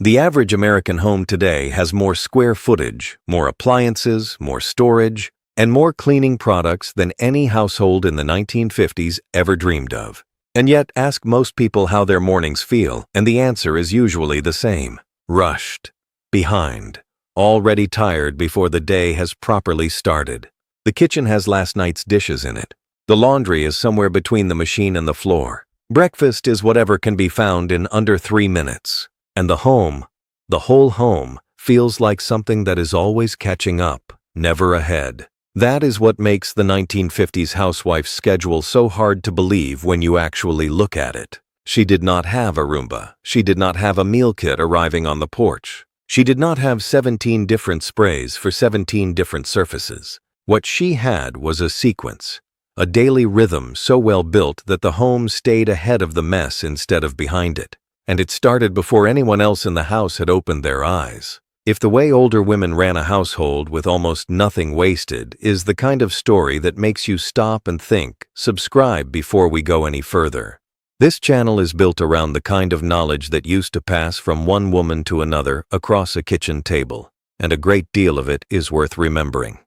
The average American home today has more square footage, more appliances, more storage, and more cleaning products than any household in the 1950s ever dreamed of. And yet, ask most people how their mornings feel, and the answer is usually the same: rushed, behind, already tired before the day has properly started. The kitchen has last night's dishes in it. The laundry is somewhere between the machine and the floor. Breakfast is whatever can be found in under 3 minutes. And the whole home, feels like something that is always catching up, never ahead. That is what makes the 1950s Housewife's schedule so hard to believe when you actually look at it. She did not have a Roomba. She did not have a meal kit arriving on the porch. She did not have 17 different sprays for 17 different surfaces. What she had was a sequence, a daily rhythm so well built that the home stayed ahead of the mess instead of behind it. And it started before anyone else in the house had opened their eyes. If the way older women ran a household with almost nothing wasted is the kind of story that makes you stop and think, subscribe before we go any further. This channel is built around the kind of knowledge that used to pass from one woman to another across a kitchen table, and a great deal of it is worth remembering.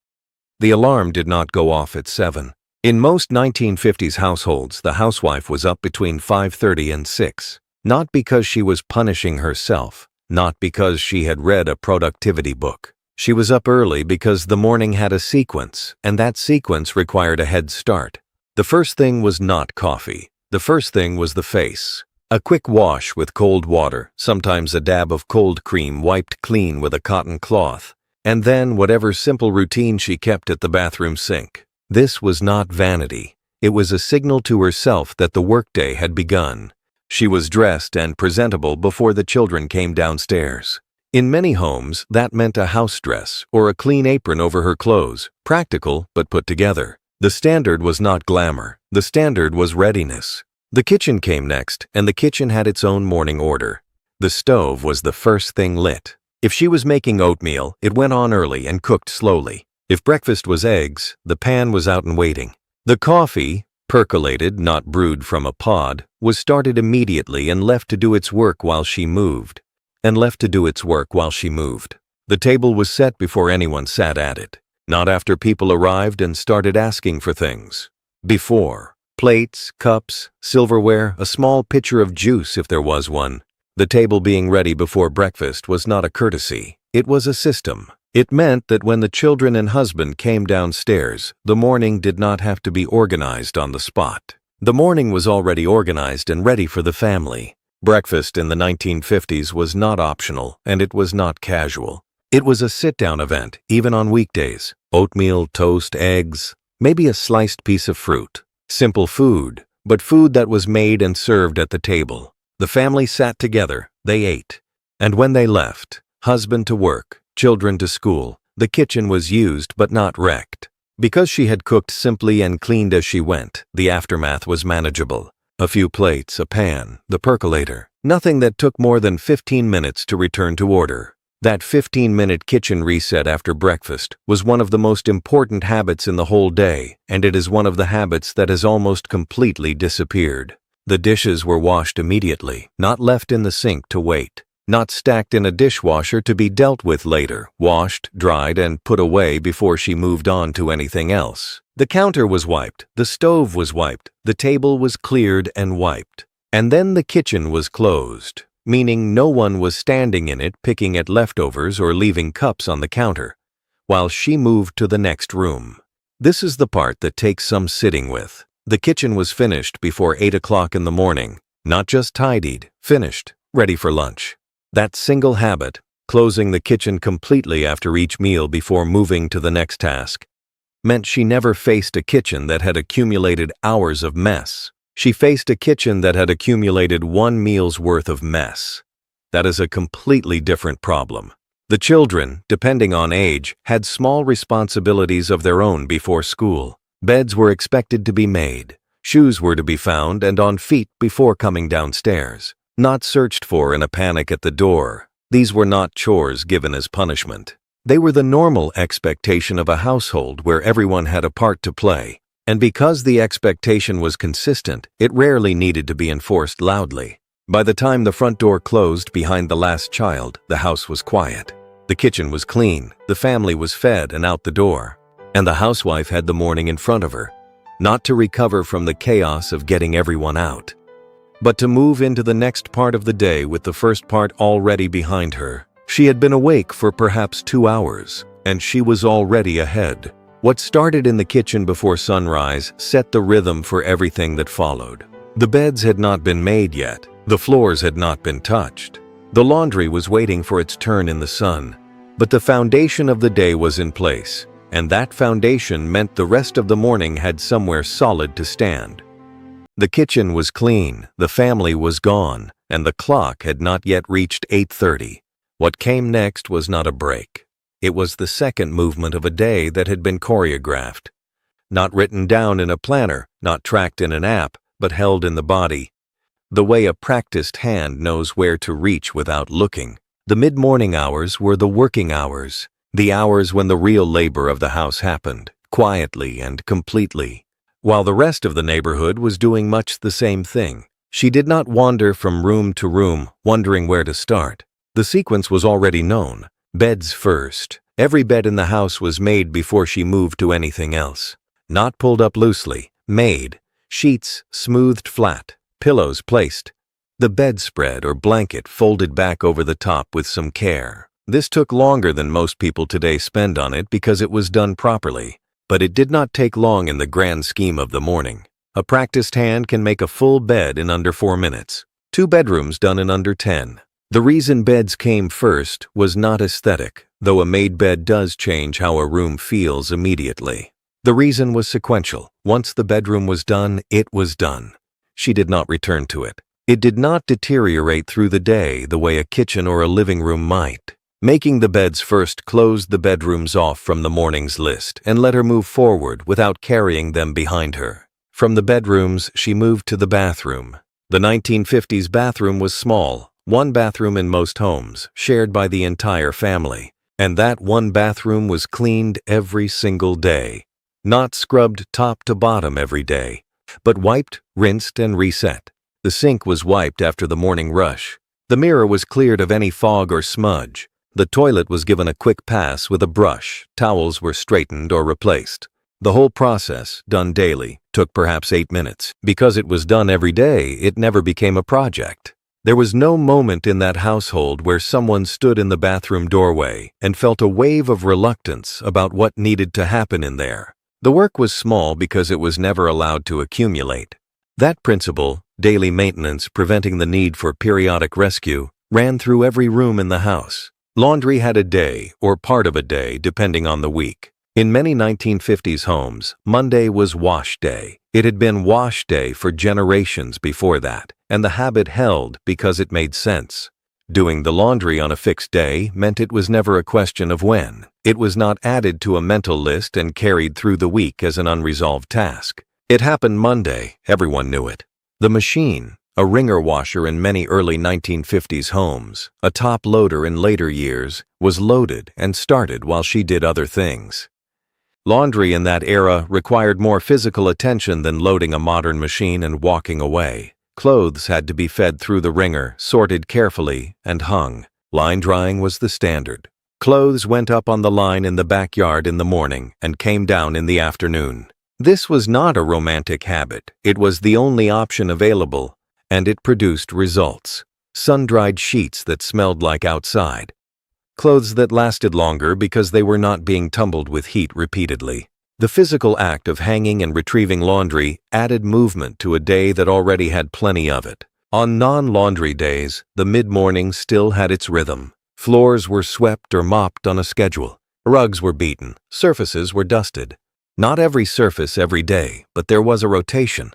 The alarm did not go off at 7. In most 1950s households, the housewife was up between 5:30 and 6. Not because she was punishing herself, not because she had read a productivity book. She was up early because the morning had a sequence, and that sequence required a head start. The first thing was not coffee. The first thing was the face. A quick wash with cold water, sometimes a dab of cold cream wiped clean with a cotton cloth, and then whatever simple routine she kept at the bathroom sink. This was not vanity. It was a signal to herself that the workday had begun. She was dressed and presentable before the children came downstairs. In many homes, that meant a house dress or a clean apron over her clothes, practical but put together. The standard was not glamour. The standard was readiness. The kitchen came next, and the kitchen had its own morning order. The stove was the first thing lit. If she was making oatmeal, it went on early and cooked slowly. If breakfast was eggs, the pan was out and waiting. The coffee, percolated, not brewed from a pod, was started immediately and left to do its work while she moved. The table was set before anyone sat at it, not after people arrived and started asking for things. Before. Plates, cups, silverware, a small pitcher of juice if there was one. The table being ready before breakfast was not a courtesy. It was a system. It meant that when the children and husband came downstairs, the morning did not have to be organized on the spot. The morning was already organized and ready for the family. Breakfast in the 1950s was not optional, and it was not casual. It was a sit-down event, even on weekdays. Oatmeal, toast, eggs, maybe a sliced piece of fruit. Simple food, but food that was made and served at the table. The family sat together, they ate. And when they left, husband to work, children to school, the kitchen was used but not wrecked. Because she had cooked simply and cleaned as she went, the aftermath was manageable. A few plates, a pan, the percolator. Nothing that took more than 15 minutes to return to order. That 15-minute kitchen reset after breakfast was one of the most important habits in the whole day, and it is one of the habits that has almost completely disappeared. The dishes were washed immediately, not left in the sink to wait. Not stacked in a dishwasher to be dealt with later, washed, dried, and put away before she moved on to anything else. The counter was wiped, the stove was wiped, the table was cleared and wiped. And then the kitchen was closed, meaning no one was standing in it picking at leftovers or leaving cups on the counter, while she moved to the next room. This is the part that takes some sitting with. The kitchen was finished before 8 o'clock in the morning, not just tidied, finished, ready for lunch. That single habit, closing the kitchen completely after each meal before moving to the next task, meant she never faced a kitchen that had accumulated hours of mess. She faced a kitchen that had accumulated one meal's worth of mess. That is a completely different problem. The children, depending on age, had small responsibilities of their own before school. Beds were expected to be made. Shoes were to be found and on feet before coming downstairs. Not searched for in a panic at the door. These were not chores given as punishment. They were the normal expectation of a household where everyone had a part to play. And because the expectation was consistent, it rarely needed to be enforced loudly. By the time the front door closed behind the last child, the house was quiet. The kitchen was clean, the family was fed and out the door, and the housewife had the morning in front of her, not to recover from the chaos of getting everyone out, but to move into the next part of the day with the first part already behind her. She had been awake for perhaps 2 hours, and she was already ahead. What started in the kitchen before sunrise set the rhythm for everything that followed. The beds had not been made yet. The floors had not been touched. The laundry was waiting for its turn in the sun. But the foundation of the day was in place, and that foundation meant the rest of the morning had somewhere solid to stand. The kitchen was clean, the family was gone, and the clock had not yet reached 8:30. What came next was not a break. It was the second movement of a day that had been choreographed. Not written down in a planner, not tracked in an app, but held in the body. The way a practiced hand knows where to reach without looking. The mid-morning hours were the working hours, the hours when the real labor of the house happened, quietly and completely, while the rest of the neighborhood was doing much the same thing. She did not wander from room to room, wondering where to start. The sequence was already known. Beds first. Every bed in the house was made before she moved to anything else. Not pulled up loosely, made. Sheets smoothed flat, pillows placed. The bedspread or blanket folded back over the top with some care. This took longer than most people today spend on it because it was done properly, but it did not take long in the grand scheme of the morning. A practiced hand can make a full bed in under 4 minutes. 2 bedrooms done in under 10. The reason beds came first was not aesthetic, though a made bed does change how a room feels immediately. The reason was sequential. Once the bedroom was done, it was done. She did not return to it. It did not deteriorate through the day the way a kitchen or a living room might. Making the beds first closed the bedrooms off from the morning's list and let her move forward without carrying them behind her. From the bedrooms, she moved to the bathroom. The 1950s bathroom was small, 1 bathroom in most homes, shared by the entire family. And that 1 bathroom was cleaned every single day. Not scrubbed top to bottom every day, but wiped, rinsed, and reset. The sink was wiped after the morning rush. The mirror was cleared of any fog or smudge. The toilet was given a quick pass with a brush. Towels were straightened or replaced. The whole process, done daily, took perhaps 8 minutes. Because it was done every day, it never became a project. There was no moment in that household where someone stood in the bathroom doorway and felt a wave of reluctance about what needed to happen in there. The work was small because it was never allowed to accumulate. That principle, daily maintenance preventing the need for periodic rescue, ran through every room in the house. Laundry had a day, or part of a day, depending on the week. In many 1950s homes, Monday was wash day. It had been wash day for generations before that, and the habit held because it made sense. Doing the laundry on a fixed day meant it was never a question of when. It was not added to a mental list and carried through the week as an unresolved task. It happened Monday, everyone knew it. The machine, a wringer washer in many early 1950s homes, a top loader in later years, was loaded and started while she did other things. Laundry in that era required more physical attention than loading a modern machine and walking away. Clothes had to be fed through the wringer, sorted carefully, and hung. Line drying was the standard. Clothes went up on the line in the backyard in the morning and came down in the afternoon. This was not a romantic habit. It was the only option available, and it produced results. Sun-dried sheets that smelled like outside. Clothes that lasted longer because they were not being tumbled with heat repeatedly. The physical act of hanging and retrieving laundry added movement to a day that already had plenty of it. On non-laundry days, the mid-morning still had its rhythm. Floors were swept or mopped on a schedule. Rugs were beaten. Surfaces were dusted. Not every surface every day, but there was a rotation.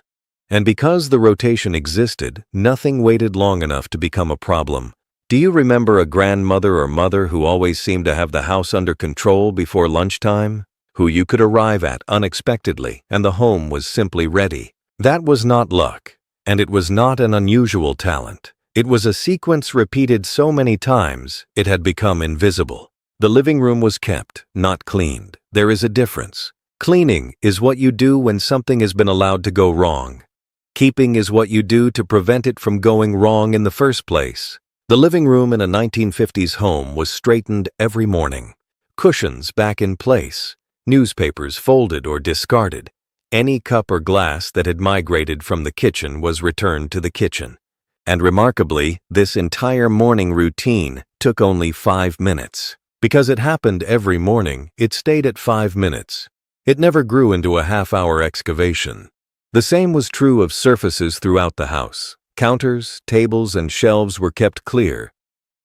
And because the rotation existed, nothing waited long enough to become a problem. Do you remember a grandmother or mother who always seemed to have the house under control before lunchtime? Who you could arrive at unexpectedly, and the home was simply ready. That was not luck, and it was not an unusual talent. It was a sequence repeated so many times, it had become invisible. The living room was kept, not cleaned. There is a difference. Cleaning is what you do when something has been allowed to go wrong. Keeping is what you do to prevent it from going wrong in the first place. The living room in a 1950s home was straightened every morning. Cushions back in place, newspapers folded or discarded. Any cup or glass that had migrated from the kitchen was returned to the kitchen. And remarkably, this entire morning routine took only 5 minutes. Because it happened every morning, it stayed at 5 minutes. It never grew into a half-hour excavation. The same was true of surfaces throughout the house. Counters, tables, and shelves were kept clear.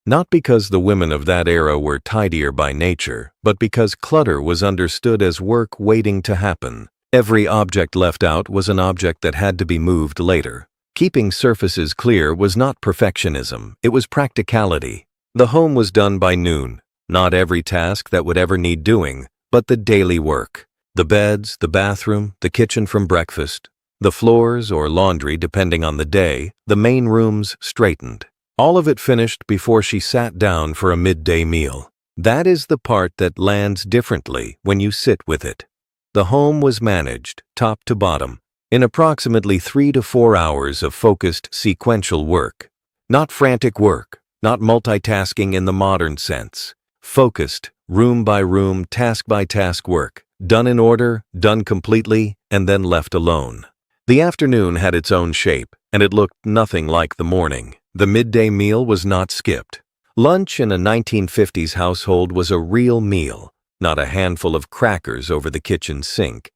Not because the women of that era were tidier by nature, but because clutter was understood as work waiting to happen. Every object left out was an object that had to be moved later. Keeping surfaces clear was not perfectionism, it was practicality. The home was done by noon. Not every task that would ever need doing, but the daily work. The beds, the bathroom, the kitchen from breakfast, the floors or laundry depending on the day, the main rooms straightened. All of it finished before she sat down for a midday meal. That is the part that lands differently when you sit with it. The home was managed, top to bottom, in approximately 3 to 4 hours of focused sequential work. Not frantic work, not multitasking in the modern sense. Focused, room by room, task by task work, done in order, done completely, and then left alone. The afternoon had its own shape, and it looked nothing like the morning. The midday meal was not skipped. Lunch in a 1950s household was a real meal, not a handful of crackers over the kitchen sink,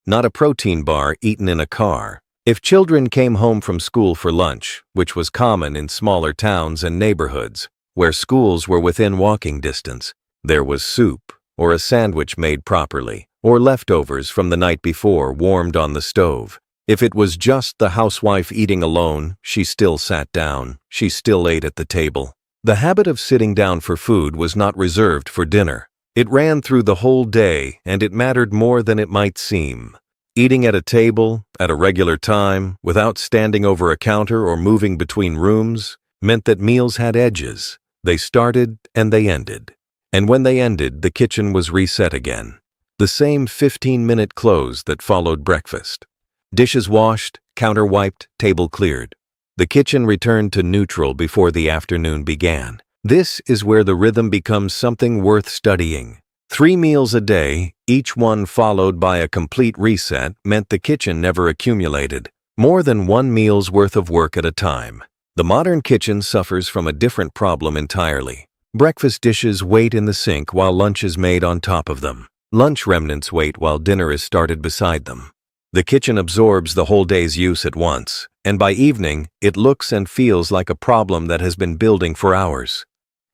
not a protein bar eaten in a car. If children came home from school for lunch, which was common in smaller towns and neighborhoods, where schools were within walking distance, there was soup, or a sandwich made properly, or leftovers from the night before warmed on the stove. If it was just the housewife eating alone, she still sat down, she still ate at the table. The habit of sitting down for food was not reserved for dinner. It ran through the whole day, and it mattered more than it might seem. Eating at a table, at a regular time, without standing over a counter or moving between rooms, meant that meals had edges. They started and they ended. And when they ended, the kitchen was reset again. The same 15-minute close that followed breakfast. Dishes washed, counter wiped, table cleared. The kitchen returned to neutral before the afternoon began. This is where the rhythm becomes something worth studying. 3 meals a day, each one followed by a complete reset, meant the kitchen never accumulated more than 1 meal's worth of work at a time. The modern kitchen suffers from a different problem entirely. Breakfast dishes wait in the sink while lunch is made on top of them. Lunch remnants wait while dinner is started beside them. The kitchen absorbs the whole day's use at once, and by evening, it looks and feels like a problem that has been building for hours.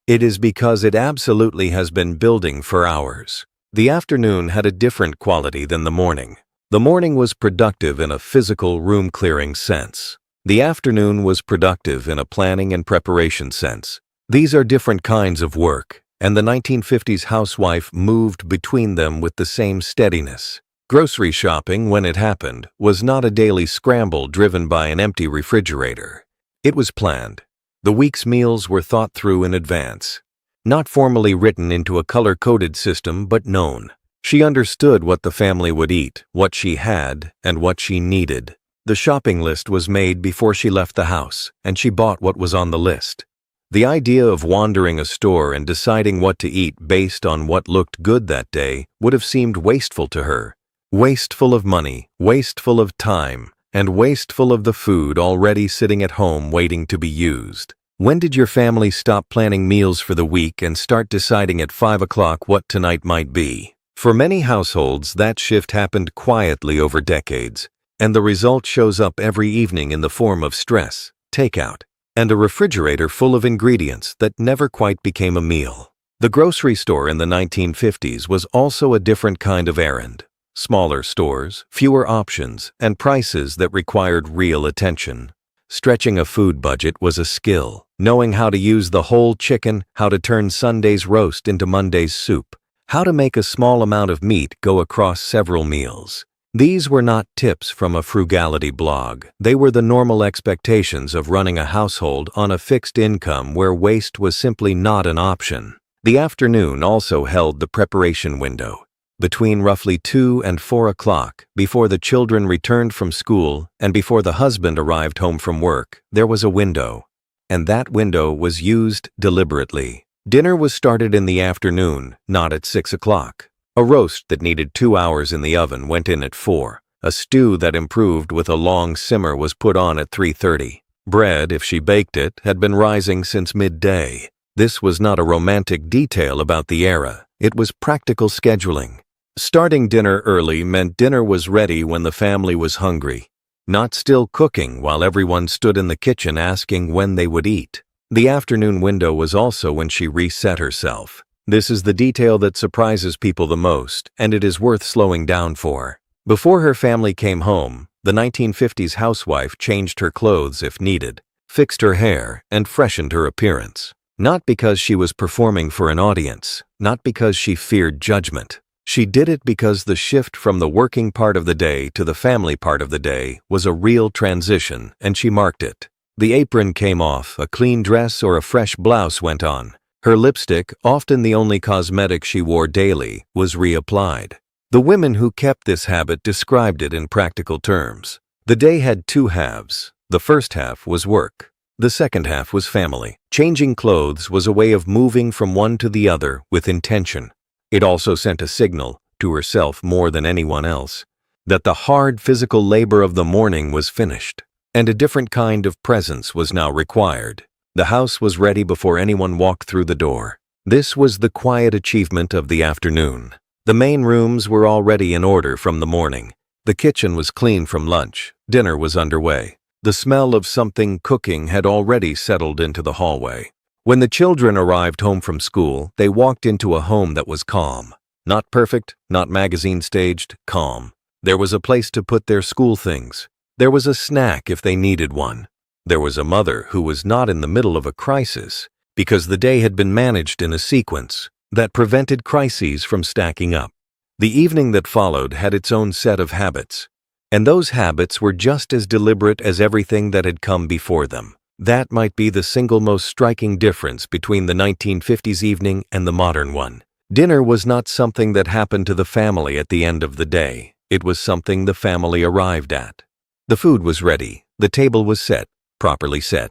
It is because it absolutely has been building for hours. The afternoon had a different quality than the morning. The morning was productive in a physical room-clearing sense. The afternoon was productive in a planning and preparation sense. These are different kinds of work, and the 1950s housewife moved between them with the same steadiness. Grocery shopping, when it happened, was not a daily scramble driven by an empty refrigerator. It was planned. The week's meals were thought through in advance. Not formally written into a color-coded system, but known. She understood what the family would eat, what she had, and what she needed. The shopping list was made before she left the house, and she bought what was on the list. The idea of wandering a store and deciding what to eat based on what looked good that day would have seemed wasteful to her. Wasteful of money, wasteful of time, and wasteful of the food already sitting at home waiting to be used. When did your family stop planning meals for the week and start deciding at 5 o'clock what tonight might be? For many households, that shift happened quietly over decades, and the result shows up every evening in the form of stress, takeout, and a refrigerator full of ingredients that never quite became a meal. The grocery store in the 1950s was also a different kind of errand. Smaller stores, fewer options, and prices that required real attention. Stretching a food budget was a skill. Knowing how to use the whole chicken, how to turn Sunday's roast into Monday's soup, how to make a small amount of meat go across several meals. These were not tips from a frugality blog. They were the normal expectations of running a household on a fixed income where waste was simply not an option. The afternoon also held the preparation window. Between roughly 2 and 4 o'clock, before the children returned from school and before the husband arrived home from work, there was a window. And that window was used deliberately. Dinner was started in the afternoon, not at 6 o'clock. A roast that needed 2 hours in the oven went in at 4. A stew that improved with a long simmer was put on at 3:30. Bread, if she baked it, had been rising since midday. This was not a romantic detail about the era. It was practical scheduling. Starting dinner early meant dinner was ready when the family was hungry, not still cooking while everyone stood in the kitchen asking when they would eat. The afternoon window was also when she reset herself. This is the detail that surprises people the most, and it is worth slowing down for. Before her family came home, the 1950s housewife changed her clothes if needed, fixed her hair, and freshened her appearance. Not because she was performing for an audience, not because she feared judgment. She did it because the shift from the working part of the day to the family part of the day was a real transition, and she marked it. The apron came off, a clean dress or a fresh blouse went on. Her lipstick, often the only cosmetic she wore daily, was reapplied. The women who kept this habit described it in practical terms. The day had 2 halves. The first half was work. The second half was family. Changing clothes was a way of moving from one to the other with intention. It also sent a signal, to herself more than anyone else, that the hard physical labor of the morning was finished, and a different kind of presence was now required. The house was ready before anyone walked through the door. This was the quiet achievement of the afternoon. The main rooms were already in order from the morning. The kitchen was clean from lunch. Dinner was underway. The smell of something cooking had already settled into the hallway. When the children arrived home from school, they walked into a home that was calm. Not perfect, not magazine-staged, calm. There was a place to put their school things. There was a snack if they needed one. There was a mother who was not in the middle of a crisis, because the day had been managed in a sequence that prevented crises from stacking up. The evening that followed had its own set of habits, and those habits were just as deliberate as everything that had come before them. That might be the single most striking difference between the 1950s evening and the modern one. Dinner was not something that happened to the family at the end of the day. It was something the family arrived at. The food was ready. The table was set, properly set,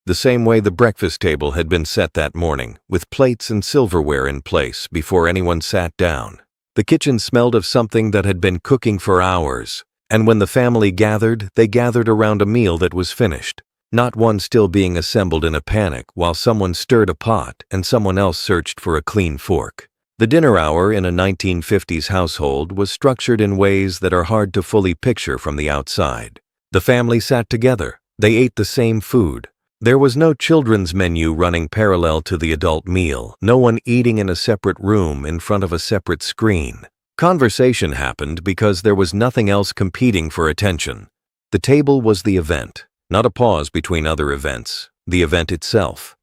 the same way the breakfast table had been set that morning, with plates and silverware in place before anyone sat down. The kitchen smelled of something that had been cooking for hours, and when the family gathered, they gathered around a meal that was finished, not one still being assembled in a panic while someone stirred a pot and someone else searched for a clean fork. The dinner hour in a 1950s household was structured in ways that are hard to fully picture from the outside. The family sat together. They ate the same food. There was no children's menu running parallel to the adult meal, no one eating in a separate room in front of a separate screen. Conversation happened because there was nothing else competing for attention. The table was the event, not a pause between other events, the event itself.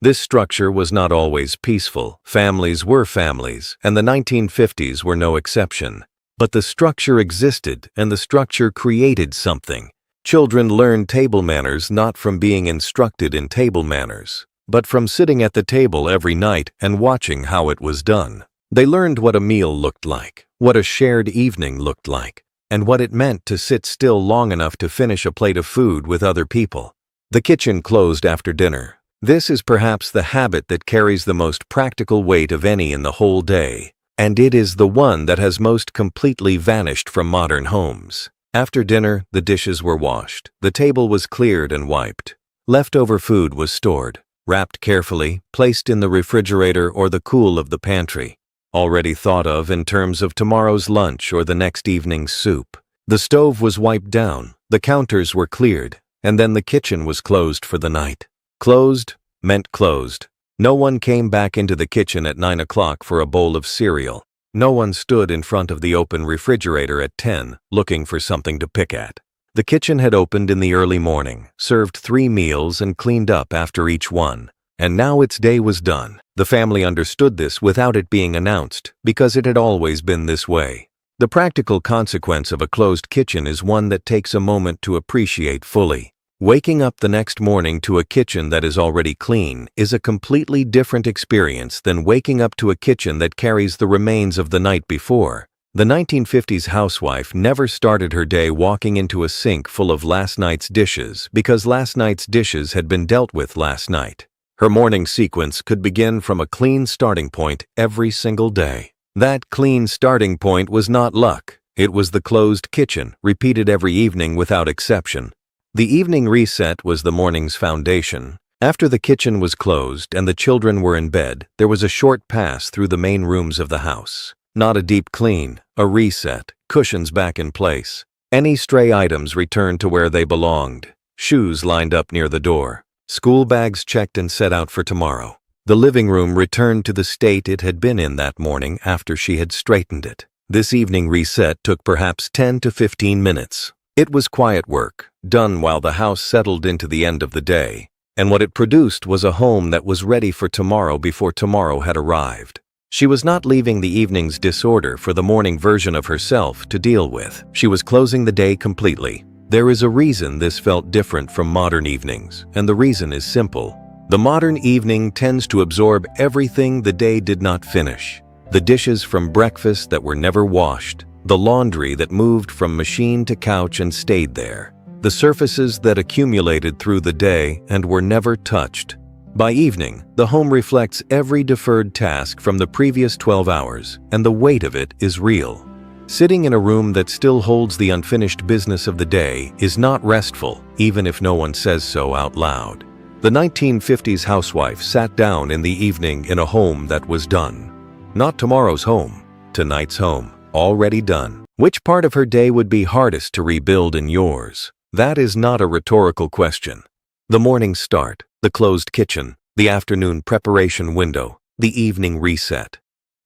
This structure was not always peaceful. Families were families, and the 1950s were no exception. But the structure existed, and the structure created something. Children learned table manners not from being instructed in table manners, but from sitting at the table every night and watching how it was done. They learned what a meal looked like, what a shared evening looked like, and what it meant to sit still long enough to finish a plate of food with other people. The kitchen closed after dinner. This is perhaps the habit that carries the most practical weight of any in the whole day, and it is the one that has most completely vanished from modern homes. After dinner, the dishes were washed, the table was cleared and wiped. Leftover food was stored, wrapped carefully, placed in the refrigerator or the cool of the pantry, already thought of in terms of tomorrow's lunch or the next evening's soup. The stove was wiped down, the counters were cleared, and then the kitchen was closed for the night. Closed meant closed. No one came back into the kitchen at 9 o'clock for a bowl of cereal. No one stood in front of the open refrigerator at 10, looking for something to pick at. The kitchen had opened in the early morning, served 3 meals and cleaned up after each one, and now its day was done. The family understood this without it being announced, because it had always been this way. The practical consequence of a closed kitchen is one that takes a moment to appreciate fully. Waking up the next morning to a kitchen that is already clean is a completely different experience than waking up to a kitchen that carries the remains of the night before. The 1950s housewife never started her day walking into a sink full of last night's dishes because last night's dishes had been dealt with last night. Her morning sequence could begin from a clean starting point every single day. That clean starting point was not luck. It was the closed kitchen, repeated every evening without exception. The evening reset was the morning's foundation. After the kitchen was closed and the children were in bed, there was a short pass through the main rooms of the house. Not a deep clean, a reset, cushions back in place. Any stray items returned to where they belonged. Shoes lined up near the door. School bags checked and set out for tomorrow. The living room returned to the state it had been in that morning after she had straightened it. This evening reset took perhaps 10 to 15 minutes. It was quiet work, done while the house settled into the end of the day, and what it produced was a home that was ready for tomorrow before tomorrow had arrived. She was not leaving the evening's disorder for the morning version of herself to deal with. She was closing the day completely. There is a reason this felt different from modern evenings, and the reason is simple. The modern evening tends to absorb everything the day did not finish. The dishes from breakfast that were never washed, the laundry that moved from machine to couch and stayed there, the surfaces that accumulated through the day and were never touched. By evening, the home reflects every deferred task from the previous 12 hours, and the weight of it is real. Sitting in a room that still holds the unfinished business of the day is not restful, even if no one says so out loud. The 1950s housewife sat down in the evening in a home that was done. Not tomorrow's home, tonight's home, already done. Which part of her day would be hardest to rebuild in yours? That is not a rhetorical question. The morning start, the closed kitchen, the afternoon preparation window, the evening reset.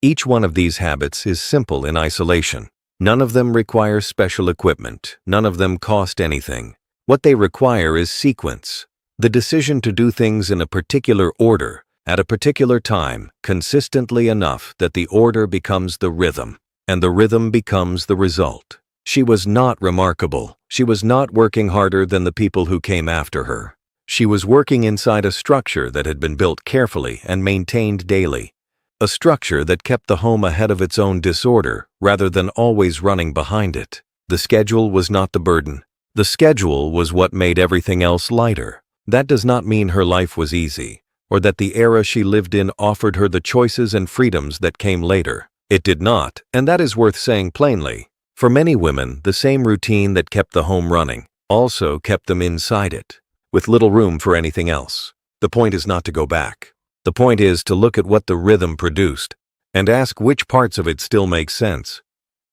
Each one of these habits is simple in isolation. None of them require special equipment. None of them cost anything. What they require is sequence. The decision to do things in a particular order, at a particular time, consistently enough that the order becomes the rhythm, and the rhythm becomes the result. She was not remarkable. She was not working harder than the people who came after her. She was working inside a structure that had been built carefully and maintained daily. A structure that kept the home ahead of its own disorder rather than always running behind it. The schedule was not the burden. The schedule was what made everything else lighter. That does not mean her life was easy, or that the era she lived in offered her the choices and freedoms that came later. It did not, and that is worth saying plainly. For many women, the same routine that kept the home running also kept them inside it, with little room for anything else. The point is not to go back. The point is to look at what the rhythm produced and ask which parts of it still make sense.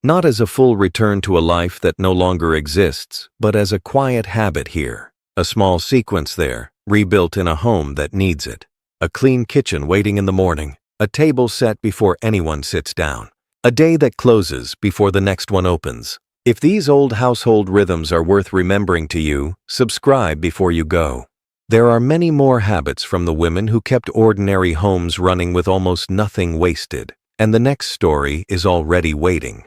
Not as a full return to a life that no longer exists, but as a quiet habit here, a small sequence there, rebuilt in a home that needs it. A clean kitchen waiting in the morning, a table set before anyone sits down, a day that closes before the next one opens. If these old household rhythms are worth remembering to you, subscribe before you go. There are many more habits from the women who kept ordinary homes running with almost nothing wasted, and the next story is already waiting.